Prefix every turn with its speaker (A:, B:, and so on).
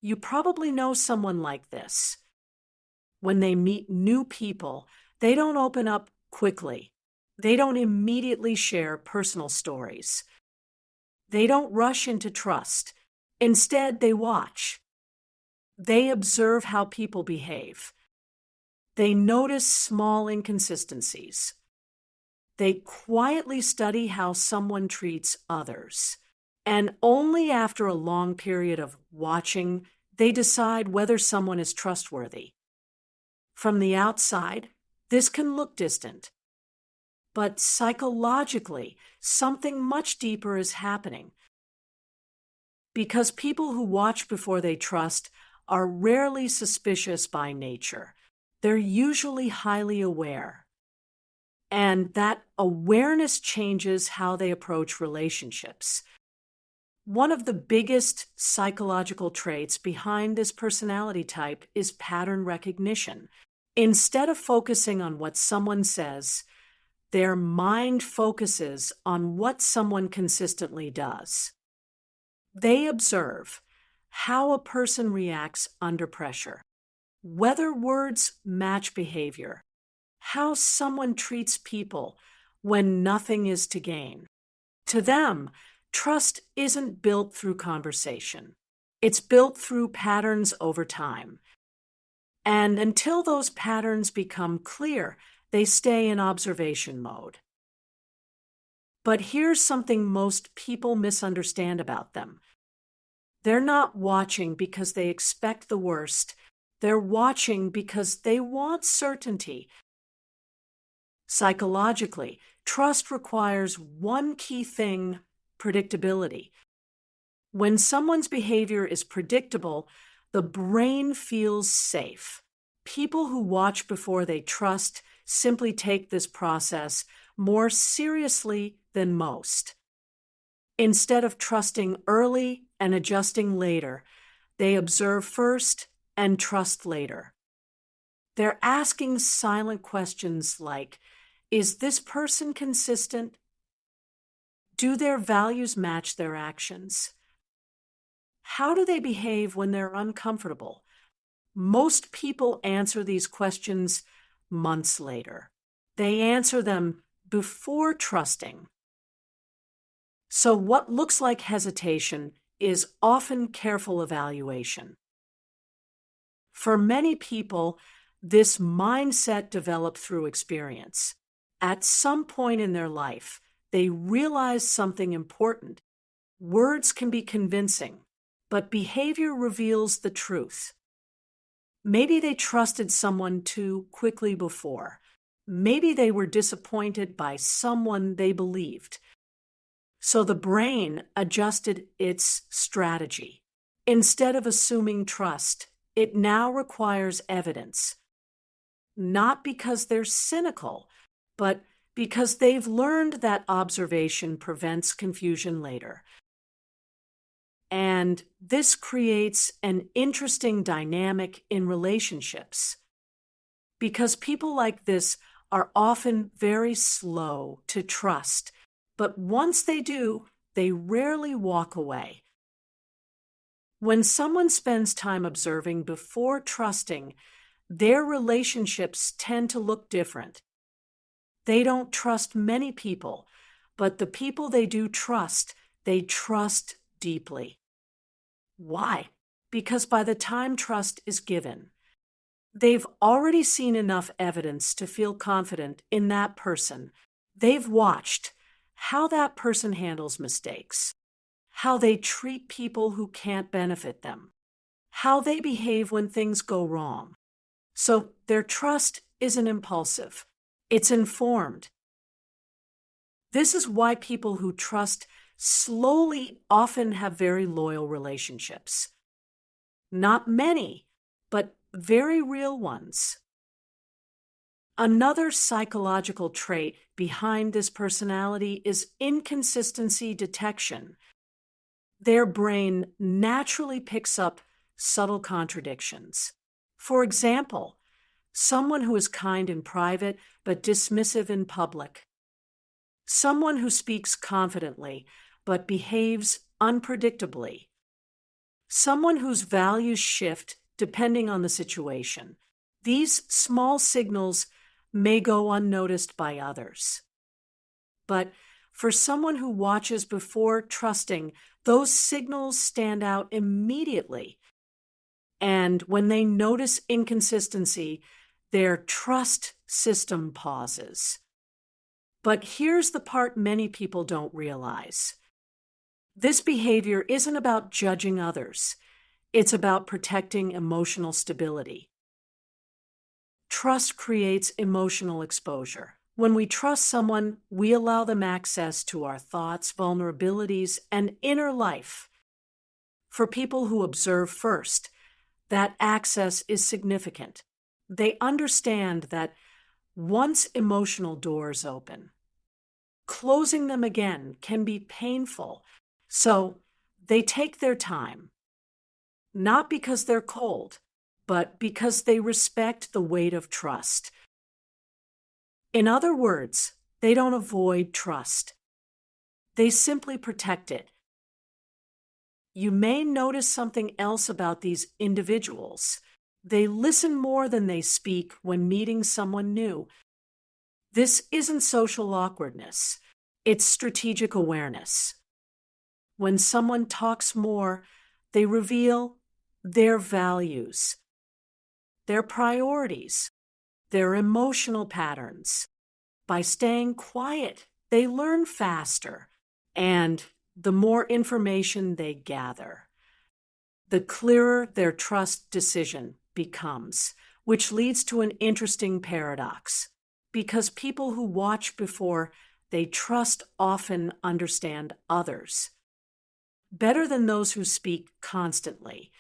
A: You probably know someone like this. When they meet new people, they don't open up quickly. They don't immediately share personal stories. They don't rush into trust. Instead, they watch. They observe how people behave. They notice small inconsistencies. They quietly study how someone treats others. And only after a long period of watching, they decide whether someone is trustworthy. From the outside, this can look distant. But psychologically, something much deeper is happening. Because people who watch before they trust are rarely suspicious by nature. They're usually highly aware. And that awareness changes how they approach relationships. One of the biggest psychological traits behind this personality type is pattern recognition. Instead of focusing on what someone says, their mind focuses on what someone consistently does. They observe how a person reacts under pressure, whether words match behavior, how someone treats people when nothing is to gain. To them, trust isn't built through conversation. It's built through patterns over time. And until those patterns become clear, they stay in observation mode. But here's something most people misunderstand about them. They're not watching because they expect the worst. They're watching because they want certainty. Psychologically, trust requires one key thing: predictability. When someone's behavior is predictable, the brain feels safe. People who watch before they trust simply take this process more seriously than most. Instead of trusting early and adjusting later, they observe first and trust later. They're asking silent questions like, is this person consistent? Do their values match their actions? How do they behave when they're uncomfortable? Most people answer these questions months later. They answer them before trusting. So what looks like hesitation is often careful evaluation. For many people, this mindset developed through experience. At some point in their life, they realize something important. Words can be convincing, but behavior reveals the truth. Maybe they trusted someone too quickly before. Maybe they were disappointed by someone they believed. So the brain adjusted its strategy. Instead of assuming trust, it now requires evidence. Not because they're cynical, but because they've learned that observation prevents confusion later. And this creates an interesting dynamic in relationships, because people like this are often very slow to trust, but once they do, they rarely walk away. When someone spends time observing before trusting, their relationships tend to look different. They don't trust many people, but the people they do trust, they trust deeply. Why? Because by the time trust is given, they've already seen enough evidence to feel confident in that person. They've watched how that person handles mistakes, how they treat people who can't benefit them, how they behave when things go wrong. So their trust isn't impulsive. It's informed. This is why people who trust slowly often have very loyal relationships. Not many, but very real ones. Another psychological trait behind this personality is inconsistency detection. Their brain naturally picks up subtle contradictions. For example, someone who is kind in private but dismissive in public. Someone who speaks confidently but behaves unpredictably. Someone whose values shift depending on the situation. These small signals may go unnoticed by others. But for someone who watches before trusting, those signals stand out immediately. And when they notice inconsistency, their trust system pauses. But here's the part many people don't realize. This behavior isn't about judging others. It's about protecting emotional stability. Trust creates emotional exposure. When we trust someone, we allow them access to our thoughts, vulnerabilities, and inner life. For people who observe first, that access is significant. They understand that once emotional doors open, closing them again can be painful, so they take their time. Not because they're cold, but because they respect the weight of trust. In other words, they don't avoid trust. They simply protect it. You may notice something else about these individuals. They listen more than they speak when meeting someone new. This isn't social awkwardness. It's strategic awareness. When someone talks more, they reveal their values, their priorities, their emotional patterns. By staying quiet, they learn faster, and the more information they gather, the clearer their trust decision becomes, which leads to an interesting paradox. Because people who watch before they trust often understand others better than those who speak constantly.